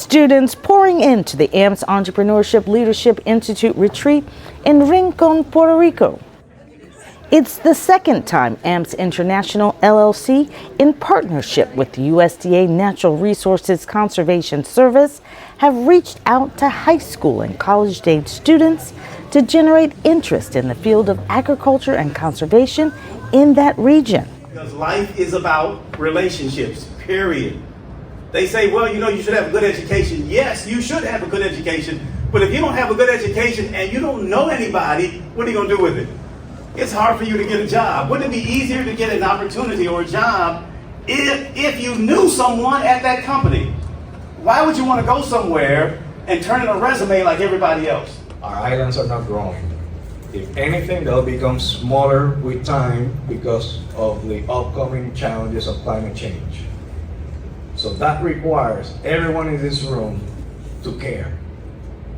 Students pouring into the AMPS Entrepreneurship Leadership Institute retreat in Rincon, Puerto Rico. It's the second time AMPS International LLC, in partnership with the USDA Natural Resources Conservation Service, have reached out to high school and college-age students to generate interest in the field of agriculture and conservation in that region. Because life is about relationships, period. They say, well, you should have a good education. Yes, you should have a good education. But if you don't have a good education and you don't know anybody, what are you going to do with it? It's hard for you to get a job. Wouldn't it be easier to get an opportunity or a job if you knew someone at that company? Why would you want to go somewhere and turn in a resume like everybody else? Our islands are not growing. If anything, they'll become smaller with time because of the upcoming challenges of climate change. So that requires everyone in this room to care.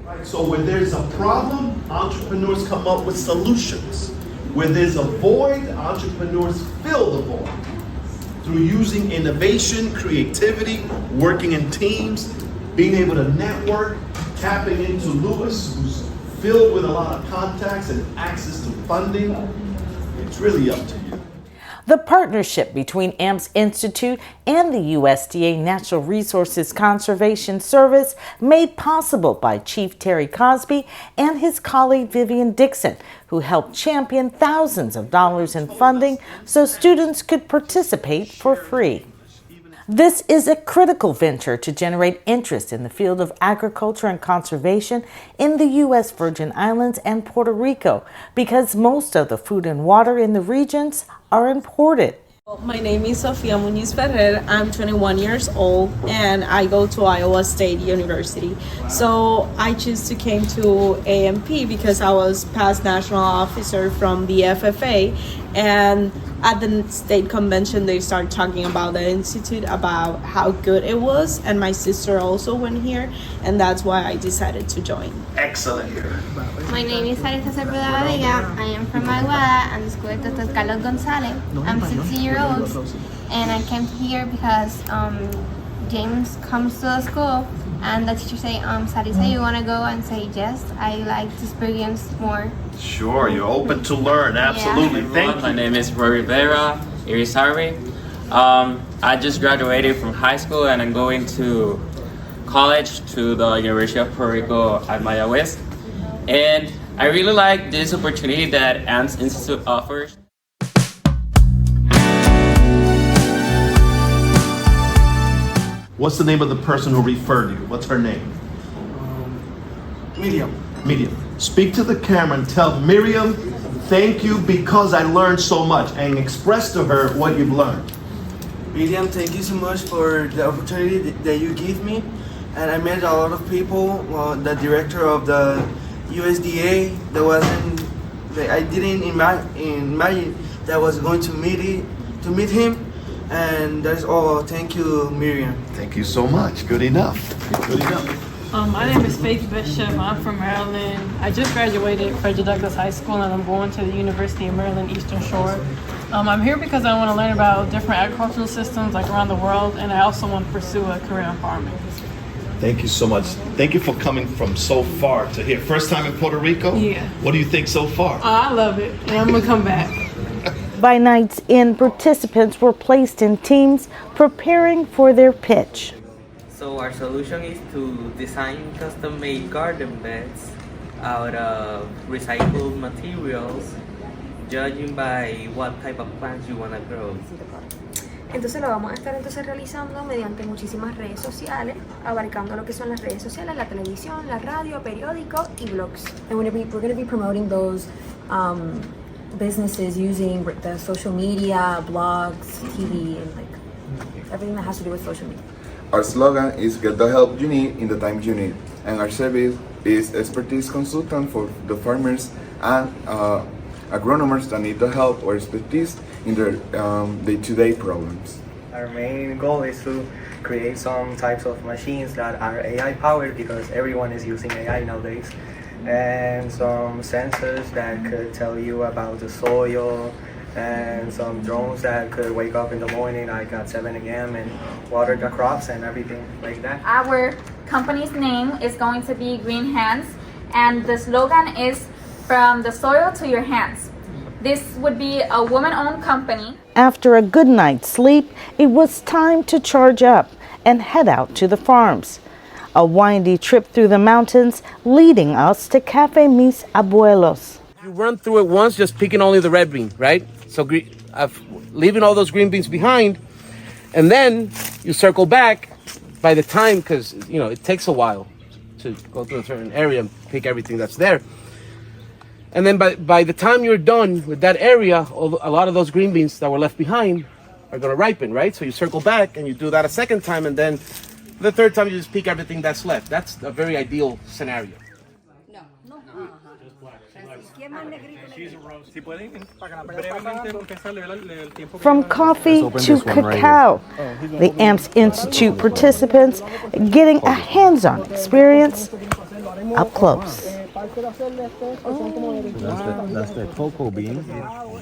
Right, so when there's a problem, entrepreneurs come up with solutions. Where there's a void, entrepreneurs fill the void. Through using innovation, creativity, working in teams, being able to network, tapping into Lewis, who's filled with a lot of contacts and access to funding. It's really up to you. The partnership between AMPS Institute and the USDA Natural Resources Conservation Service, made possible by Chief Terry Cosby and his colleague Vivian Dixon, who helped champion thousands of dollars in funding so students could participate for free. This is a critical venture to generate interest in the field of agriculture and conservation in the U.S. Virgin Islands and Puerto Rico, because most of the food and water in the regions are imported. My name is Sofia Muñiz Ferrer. I'm 21 years old and I go to Iowa State University. So I choose to came to AMP because I was past national officer from the FFA, and at the state convention they started talking about the institute, about how good it was, and my sister also went here, and that's why I decided to join. Excellent. My name is Arisa Sepulveda Vega. I am from Aguada and the school is Dr. Carlos Gonzalez. I'm 16 years old and I came here because James comes to the school and the teacher say, Sarisa, you want to go? And say, yes, I like to experience more. Sure, you're open to learn, absolutely. Yeah. Thank you. My name is Roy Rivera Irizarry. I just graduated from high school and I'm going to college to the University of Puerto Rico at Maya West. And I really like this opportunity that AMPS Institute offers. What's the name of the person who referred you? What's her name? Miriam. Miriam. Speak to the camera and tell Miriam, thank you because I learned so much, and express to her what you've learned. Miriam, thank you so much for the opportunity that you give me. And I met a lot of people. The director of the USDA, I didn't imagine that I was going to meet him. And that's all. Thank you, Miriam. Thank you so much. Good enough. Good enough. My name is Faith Bishop. I'm from Maryland. I just graduated Frederick Douglass High School and I'm going to the University of Maryland Eastern Shore. I'm here because I want to learn about different agricultural systems like around the world, and I also want to pursue a career in farming. Thank you so much. Thank you for coming from so far to here. First time in Puerto Rico? Yeah. What do you think so far? I love it, and I'm going to come back. By night's end, participants were placed in teams preparing for their pitch. So our solution is to design custom-made garden beds out of recycled materials, judging by what type of plants you want to grow. Entonces lo vamos a estar realizando mediante muchísimas redes sociales, abarcando lo que son las redes sociales, la televisión, la radio, periódico y blogs. And we're going to be promoting those businesses using the social media, blogs, TV, and like everything that has to do with social media. Our slogan is get the help you need in the time you need, and our service is expertise consultant for the farmers and agronomers that need the help or expertise in their day-to-day problems. Our main goal is to create some types of machines that are AI powered, because everyone is using AI nowadays, and some sensors that could tell you about the soil, and some drones that could wake up in the morning like at 7 a.m. and water the crops and everything like that. Our company's name is going to be Green Hands, and the slogan is from the soil to your hands. This would be a woman-owned company. After a good night's sleep, it was time to charge up and head out to the farms. A windy trip through the mountains leading us to Cafe Mis Abuelos. You run through it once, just picking only the red bean, right? So leaving all those green beans behind, and then you circle back by the time, because it takes a while to go through a certain area and pick everything that's there. And then by the time you're done with that area, a lot of those green beans that were left behind are going to ripen, right? So you circle back and you do that a second time, and then the third time you just pick everything that's left. That's a very ideal scenario. From coffee to cacao, the AMPS Institute participants getting a hands-on experience up close. That's the cocoa bean.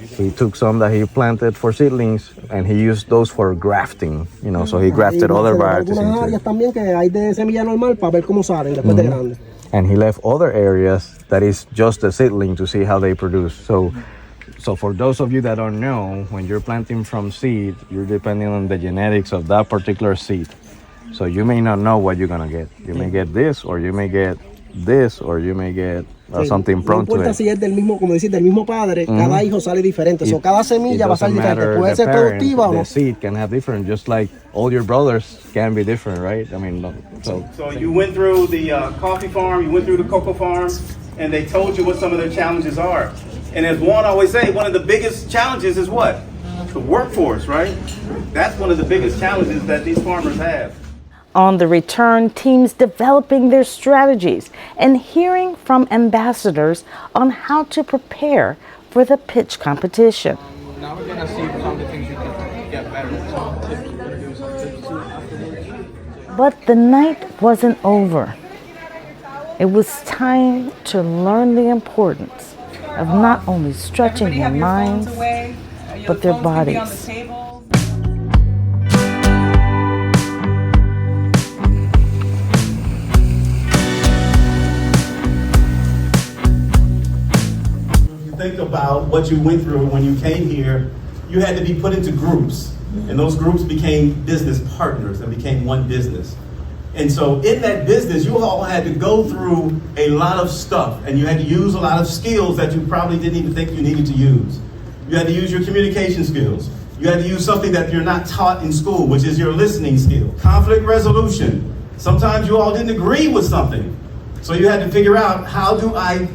He took some that he planted for seedlings and he used those for grafting, so he grafted other varieties into it. And he left other areas that is just a seedling to see how they produce. So for those of you that don't know, when you're planting from seed, you're depending on the genetics of that particular seed. So you may not know what you're gonna get. You may get this, or you may get this, or you may get something prone to it. Si es del mismo padre, cada hijo sale diferente. So cada semilla va a salir diferente. Puede ser productiva o no. The seed can have different, just like all your brothers can be different, right? I mean, So you went through the coffee farm, you went through the cocoa farm, and they told you what some of their challenges are. And as Juan always say, one of the biggest challenges is what? The workforce, right? That's one of the biggest challenges that these farmers have. On the return, teams developing their strategies and hearing from ambassadors on how to prepare for the pitch competition. Now we're gonna see some of the things you can get better. But the night wasn't over. It was time to learn the importance of not only stretching their minds, but their bodies. Think about what you went through when you came here. You had to be put into groups, and those groups became business partners and became one business. And so in that business, you all had to go through a lot of stuff, and you had to use a lot of skills that you probably didn't even think you needed to use. You had to use your communication skills. You had to use something that you're not taught in school, which is your listening skill. Conflict resolution. Sometimes you all didn't agree with something. So you had to figure out, how do I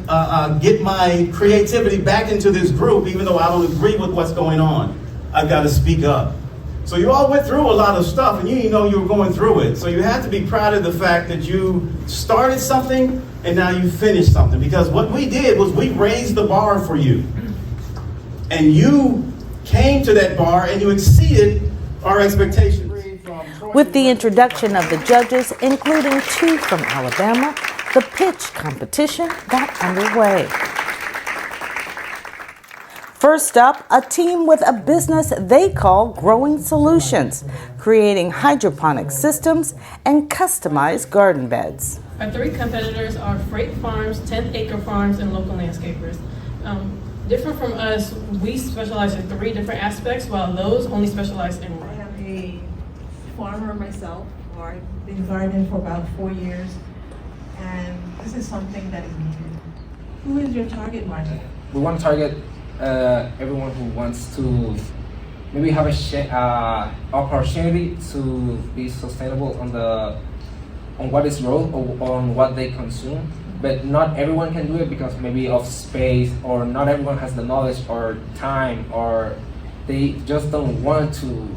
get my creativity back into this group even though I don't agree with what's going on? I've got to speak up. So you all went through a lot of stuff, and you didn't know you were going through it. So you have to be proud of the fact that you started something and now you finished something. Because what we did was we raised the bar for you. And you came to that bar and you exceeded our expectations. With the introduction of the judges, including 2 from Alabama, the pitch competition got underway. First up, a team with a business they call Growing Solutions, creating hydroponic systems and customized garden beds. Our 3 competitors are Freight Farms, 10th Acre Farms, and Local Landscapers. Different from us, we specialize in 3 different aspects, while those only specialize in one. I am a farmer myself, or I've been gardening for about 4 years. And this is something that is needed. Who is your target market? We want to target everyone who wants to maybe have a opportunity to be sustainable on what is grown or on what they consume. But not everyone can do it because maybe of space, or not everyone has the knowledge or time, or they just don't want to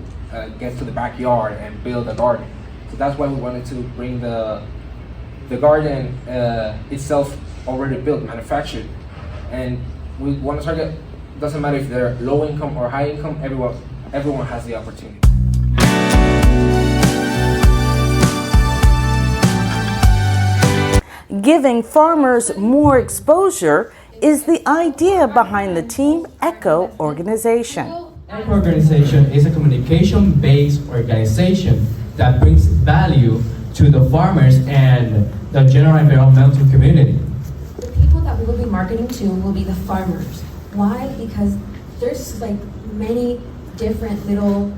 get to the backyard and build a garden. So that's why we wanted to bring the garden itself already built, manufactured, and we want to target, doesn't matter if they're low income or high income, everyone has the opportunity. Giving farmers more exposure is the idea behind the Team Echo organization. Echo organization is a communication-based organization that brings value to the farmers and the general environmental community. The people that we will be marketing to will be the farmers. Why? Because there's like many different little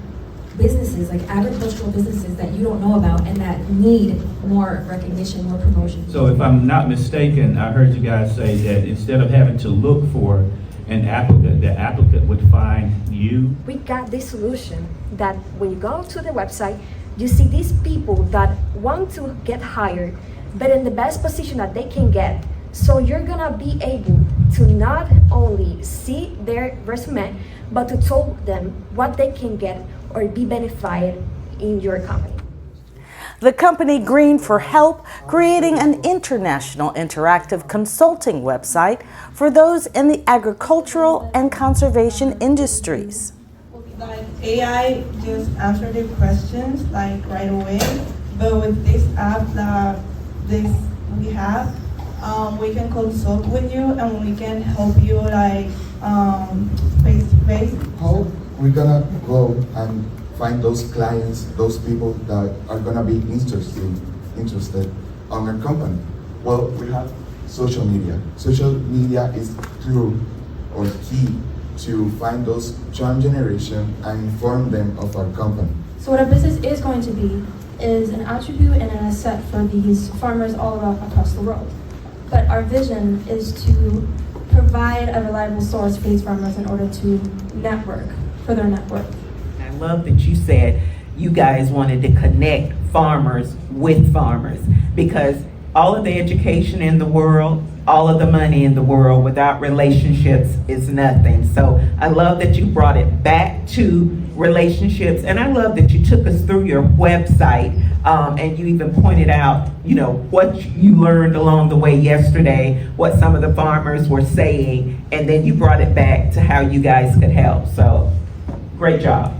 businesses, like agricultural businesses that you don't know about and that need more recognition, more promotion. So if I'm not mistaken, I heard you guys say that instead of having to look for an applicant, the applicant would find you. We got this solution that when you go to the website, you see these people that want to get hired, but in the best position that they can get. So you're gonna be able to not only see their resume, but to tell them what they can get or be benefited in your company. The company Green for Help, creating an international interactive consulting website for those in the agricultural and conservation industries. Like AI just answer the questions like right away, but with this app that we have, we can consult with you and we can help you like face to face. How we're gonna go and find those clients, those people that are gonna be interested on our company? Well, we have social media. Social media is true or key to find those young generation and inform them of our company. So what a business is going to be is an attribute and an asset for these farmers all around across the world. But our vision is to provide a reliable source for these farmers in order to network, for their network. I love that you said you guys wanted to connect farmers with farmers, because all of the education in the world, all of the money in the world, without relationships is nothing. So I love that you brought it back to relationships, and I love that you took us through your website and you even pointed out, what you learned along the way yesterday, what some of the farmers were saying, and then you brought it back to how you guys could help. So great job.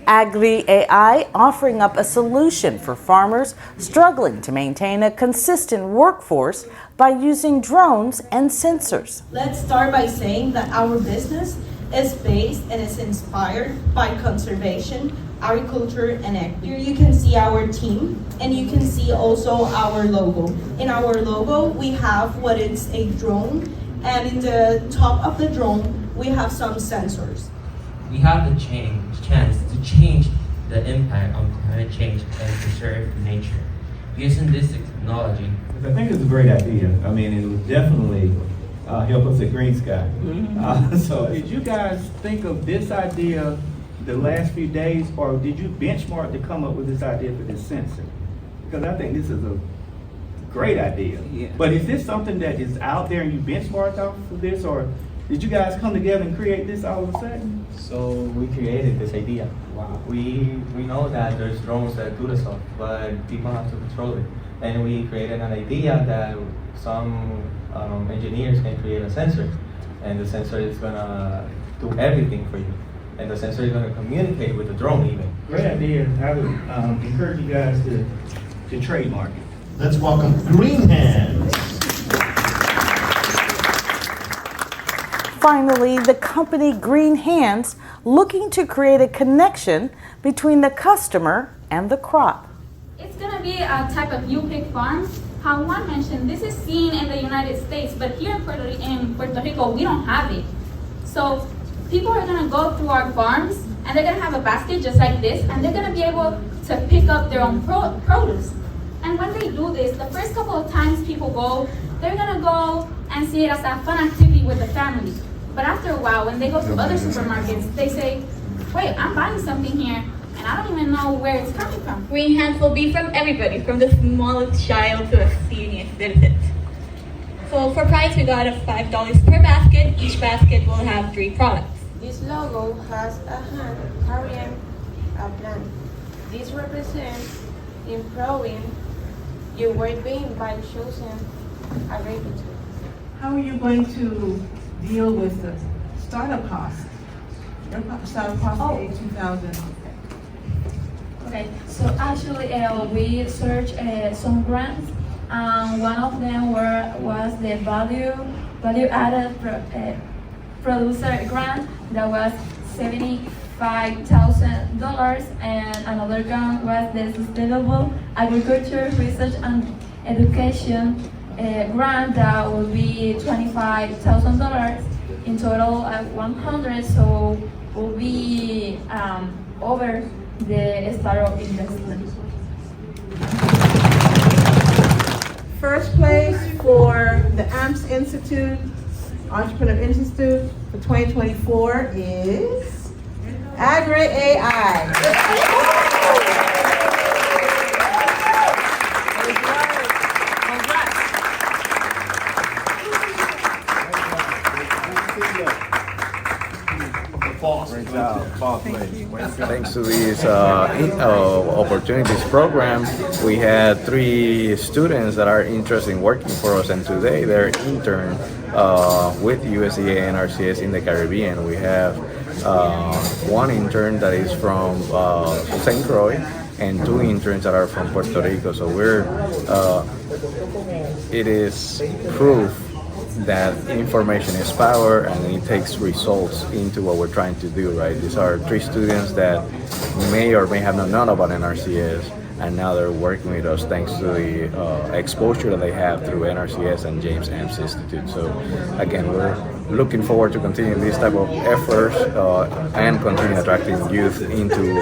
Agri AI offering up a solution for farmers struggling to maintain a consistent workforce by using drones and sensors. Let's start by saying that our business is based and is inspired by conservation, agriculture, and agri. Here you can see our team, and you can see also our logo. In our logo, we have what is a drone, and in the top of the drone, we have some sensors. We have the chance to change the impact on climate change and preserve nature. Using this technology, I think it's a great idea. I mean, it will definitely help us at Green Sky. So did you guys think of this idea the last few days, or did you benchmark to come up with this idea for this sensor? Because I think this is a great idea. Yeah. But is this something that is out there and you benchmarked off of this, or did you guys come together and create this all of a sudden? So we created this idea. Wow. We know that there's drones that do the stuff, but people have to control it. And we created an idea that some engineers can create a sensor, and the sensor is gonna do everything for you. And the sensor is gonna communicate with the drone even. Great idea. I would encourage you guys to trademark it. Let's welcome Green Hands. Finally, the company Green Hands looking to create a connection between the customer and the crop. It's going to be a type of U-pick farm. How Juan mentioned, this is seen in the United States, but here in Puerto Rico, we don't have it. So people are going to go through our farms, and they're going to have a basket just like this, and they're going to be able to pick up their own produce. And when they do this, the first couple of times people go, they're going to go and see it as a fun activity with the family. But after a while, when they go to other supermarkets, they say, wait, I'm buying something here, and I don't even know where it's coming from. Green Hands will be from everybody, from the smallest child to a senior citizen. So for price, we got a $5 per basket. Each basket will have 3 products. This logo has a hand carrying a plant. This represents improving your well-being by choosing agriculture. How are you going to deal with the startup cost? Your startup cost is $2,000. Okay, so actually we searched some grants, and one of them was the value added producer grant that was $75,000, and another grant was the Sustainable Agriculture Research and Education grant that will be $25,000. In total, 100, so will be over the startup investment. First place for the AMPS Institute, Entrepreneur Institute for 2024 is Agri AI. Great job. Thanks to these opportunities program, we had 3 students that are interested in working for us, and today they're intern with USDA and RCS in the Caribbean. We have one intern that is from St. Croix and 2 interns that are from Puerto Rico. So it is proof that information is power, and it takes results into what we're trying to do, right? These are 3 students that may or may have not known about NRCS, and now they're working with us thanks to the exposure that they have through NRCS and James AMPS Institute. So again, we're looking forward to continuing this type of efforts and continue attracting youth into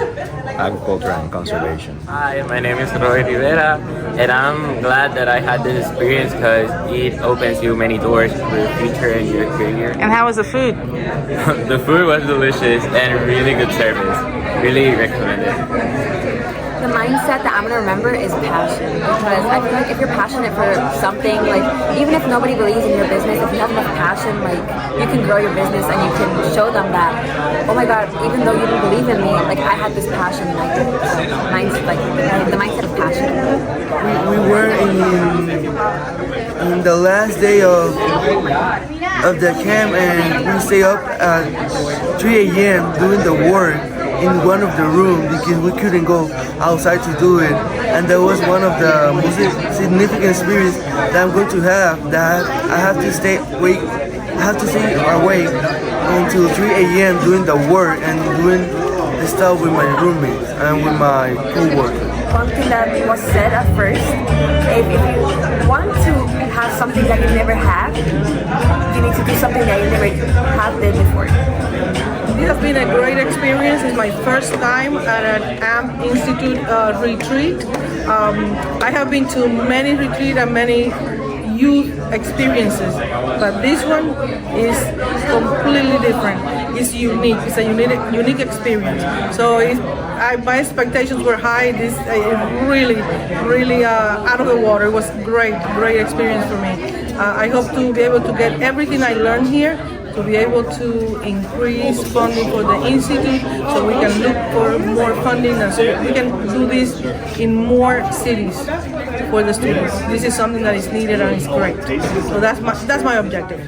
agriculture and conservation. Hi, my name is Roy Rivera, and I'm glad that I had this experience because it opens you many doors for your future and your career. And how was the food? The food was delicious and really good service. Really recommend it. The mindset that I'm gonna remember is passion, because I feel like if you're passionate for something, like even if nobody believes in your business, if you have enough passion, like you can grow your business and you can show them that, oh my God, even though you didn't believe in me, like I had this passion, like the mindset of passion. We were in the last day of the camp, and we stay up at 3 a.m. doing the work in one of the rooms because we couldn't go outside to do it, and that was one of the most significant experiences that I'm going to have, that I have to stay awake until 3 a.m. doing the work and doing the stuff with my roommates and with my co-workers. One thing that was said at first, if you want to have something that you never had, you need to do something that you never have did before. It has been a great experience. It's my first time at an AMP Institute retreat. I have been to many retreats and many youth experiences, but this one is completely different. It's unique. It's a unique experience. So my expectations were high. This really out of the water. It was great experience for me. I hope to be able to get everything I learned here, to be able to increase funding for the Institute so we can look for more funding and so we can do this in more cities for the students. This is something that is needed and is great. So that's my objective.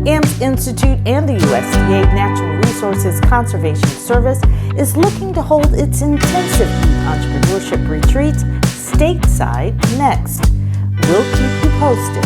AMPS Institute and the USDA Natural Resources Conservation Service is looking to hold its intensive youth entrepreneurship retreats stateside next. We'll keep you posted.